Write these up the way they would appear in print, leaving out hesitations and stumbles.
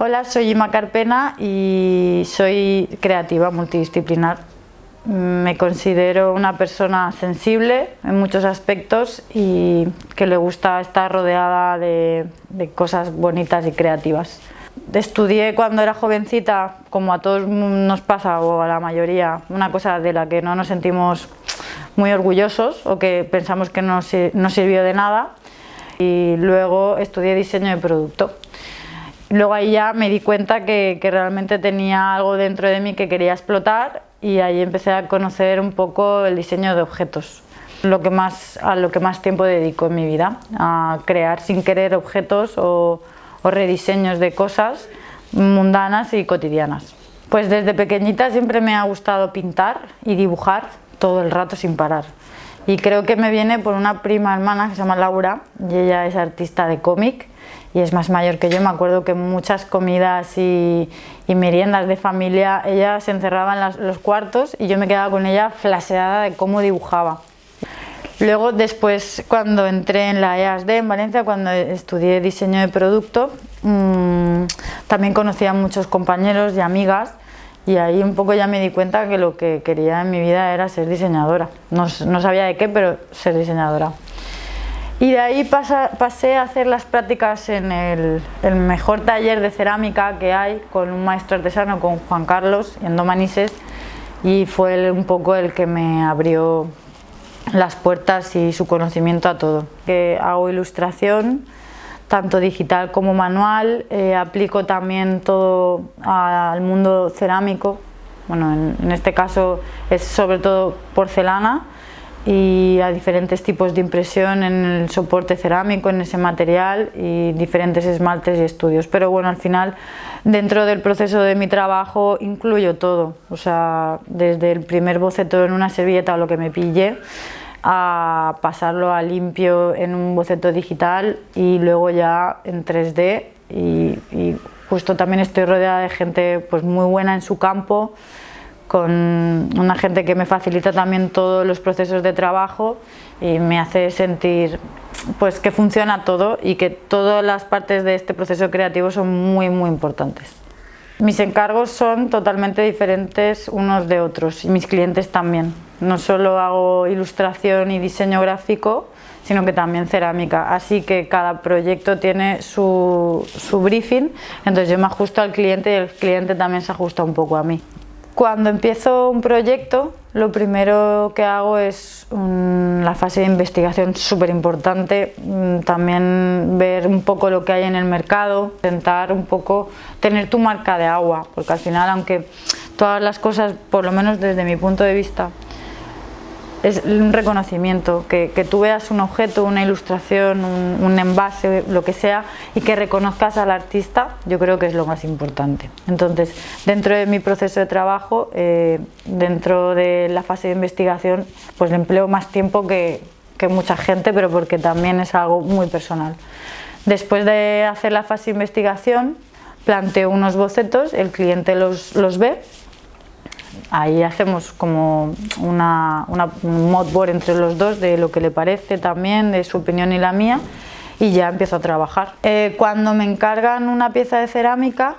Hola, soy Ima Carpena y soy creativa multidisciplinar. Me considero una persona sensible en muchos aspectos y que le gusta estar rodeada de cosas bonitas y creativas. Estudié cuando era jovencita, como a todos nos pasa o a la mayoría, una cosa de la que no nos sentimos muy orgullosos o que pensamos que no sirvió de nada, y luego estudié diseño de producto. Luego ahí ya me di cuenta que realmente tenía algo dentro de mí que quería explotar, y ahí empecé a conocer un poco el diseño de objetos, a lo que más tiempo dedico en mi vida, a crear sin querer objetos o rediseños de cosas mundanas y cotidianas. Pues desde pequeñita siempre me ha gustado pintar y dibujar todo el rato sin parar. Y creo que me viene por una prima hermana que se llama Laura, y ella es artista de cómic y es más mayor que yo. Me acuerdo que en muchas comidas y meriendas de familia ella se encerraba en los cuartos y yo me quedaba con ella flasheada de cómo dibujaba. Luego después, cuando entré en la EASD en Valencia, cuando estudié diseño de producto, también conocí a muchos compañeros y amigas, y ahí un poco ya me di cuenta que lo que quería en mi vida era ser diseñadora. No sabía de qué, pero ser diseñadora. Y de ahí pasé a hacer las prácticas en el mejor taller de cerámica que hay, con un maestro artesano, con Juan Carlos, en Domanises, y fue un poco el que me abrió las puertas y su conocimiento a todo. Que hago ilustración, tanto digital como manual, aplico también todo al mundo cerámico. Bueno, en este caso es sobre todo porcelana, y a diferentes tipos de impresión en el soporte cerámico, en ese material, y diferentes esmaltes y estudios. Pero bueno, al final, dentro del proceso de mi trabajo incluyo todo, o sea, desde el primer boceto en una servilleta o lo que me pille, a pasarlo a limpio en un boceto digital y luego ya en 3D, y justo también estoy rodeada de gente pues muy buena en su campo, con una gente que me facilita también todos los procesos de trabajo y me hace sentir pues que funciona todo y que todas las partes de este proceso creativo son muy importantes. Mis encargos son totalmente diferentes unos de otros, y mis clientes también. No solo hago ilustración y diseño gráfico, sino que también cerámica, así que cada proyecto tiene su briefing, entonces yo me ajusto al cliente y el cliente también se ajusta un poco a mí. Cuando empiezo un proyecto, lo primero que hago es la fase de investigación, súper importante, también ver un poco lo que hay en el mercado, intentar un poco tener tu marca de agua, porque al final, aunque todas las cosas, por lo menos desde mi punto de vista, es un reconocimiento, que tú veas un objeto, una ilustración, un envase, lo que sea, y que reconozcas al artista, yo creo que es lo más importante. Entonces, dentro de mi proceso de trabajo, dentro de la fase de investigación, pues le empleo más tiempo que mucha gente, pero porque también es algo muy personal. Después de hacer la fase de investigación, planteo unos bocetos, el cliente los ve. Ahí hacemos como un mood board entre los dos de lo que le parece también, de su opinión y la mía, y ya empiezo a trabajar. Cuando me encargan una pieza de cerámica,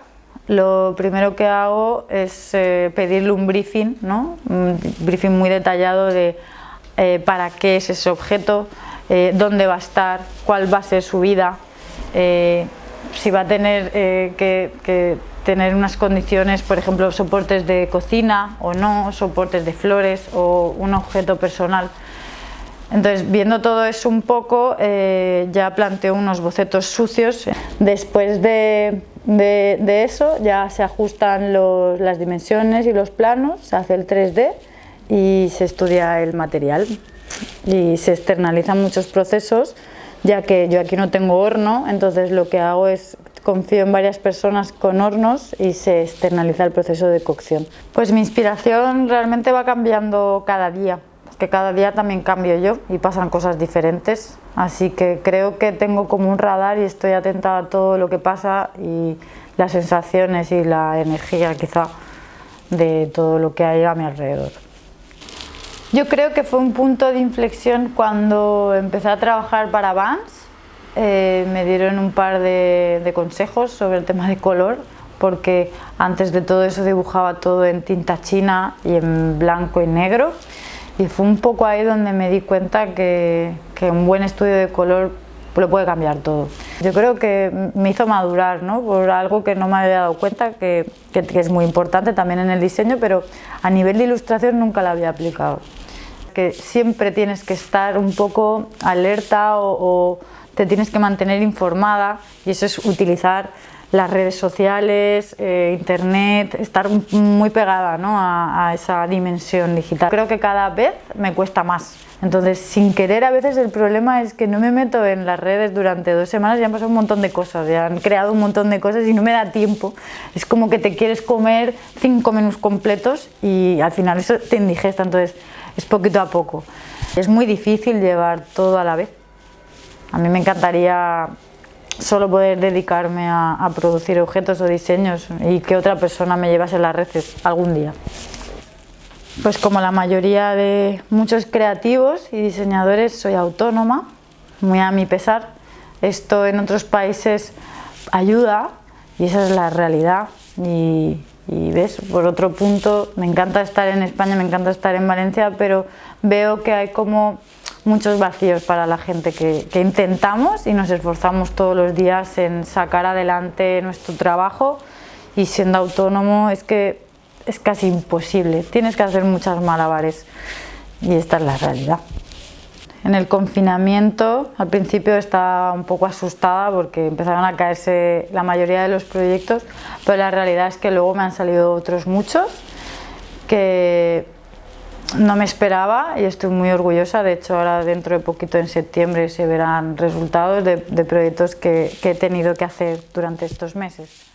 lo primero que hago es pedirle un briefing, ¿no? Un briefing muy detallado de para qué es ese objeto, dónde va a estar, cuál va a ser su vida, si va a tener que tener unas condiciones, por ejemplo, soportes de cocina o no, soportes de flores o un objeto personal. Entonces, viendo todo eso un poco, ya planteo unos bocetos sucios. Después de eso ya se ajustan las dimensiones y los planos, se hace el 3D y se estudia el material y se externalizan muchos procesos, ya que yo aquí no tengo horno, entonces lo que hago es confío en varias personas con hornos y se externaliza el proceso de cocción. Pues mi inspiración realmente va cambiando cada día, porque cada día también cambio yo y pasan cosas diferentes, así que creo que tengo como un radar y estoy atenta a todo lo que pasa y las sensaciones y la energía quizá de todo lo que hay a mi alrededor. Yo creo que fue un punto de inflexión cuando empecé a trabajar para Vans, me dieron un par de consejos sobre el tema de color, porque antes de todo eso dibujaba todo en tinta china y en blanco y negro, y fue un poco ahí donde me di cuenta que un buen estudio de color lo puede cambiar todo. Yo creo que me hizo madurar, ¿no? Por algo que no me había dado cuenta, que es muy importante también en el diseño, pero a nivel de ilustración nunca la había aplicado. Que siempre tienes que estar un poco alerta o te tienes que mantener informada, y eso es utilizar las redes sociales, internet, estar muy pegada, ¿no? a esa dimensión digital. Creo que cada vez me cuesta más. Entonces, sin querer, a veces el problema es que no me meto en las redes durante 2 semanas y han pasado un montón de cosas, ya han creado un montón de cosas y no me da tiempo. Es como que te quieres comer 5 menús completos y al final eso te indigesta, entonces es poquito a poco. Es muy difícil llevar todo a la vez. A mí me encantaría solo poder dedicarme a producir objetos o diseños y que otra persona me llevase las redes algún día. Pues como la mayoría de muchos creativos y diseñadores, soy autónoma, muy a mi pesar. Esto en otros países ayuda y esa es la realidad. Y ves, por otro punto, me encanta estar en España, me encanta estar en Valencia, pero veo que hay como muchos vacíos para la gente que intentamos y nos esforzamos todos los días en sacar adelante nuestro trabajo, y siendo autónomo es que es casi imposible, tienes que hacer muchas malabares y esta es la realidad. En el confinamiento al principio estaba un poco asustada porque empezaron a caerse la mayoría de los proyectos, pero la realidad es que luego me han salido otros muchos que no me esperaba y estoy muy orgullosa. De hecho, ahora dentro de poquito, en septiembre, se verán resultados de proyectos que he tenido que hacer durante estos meses.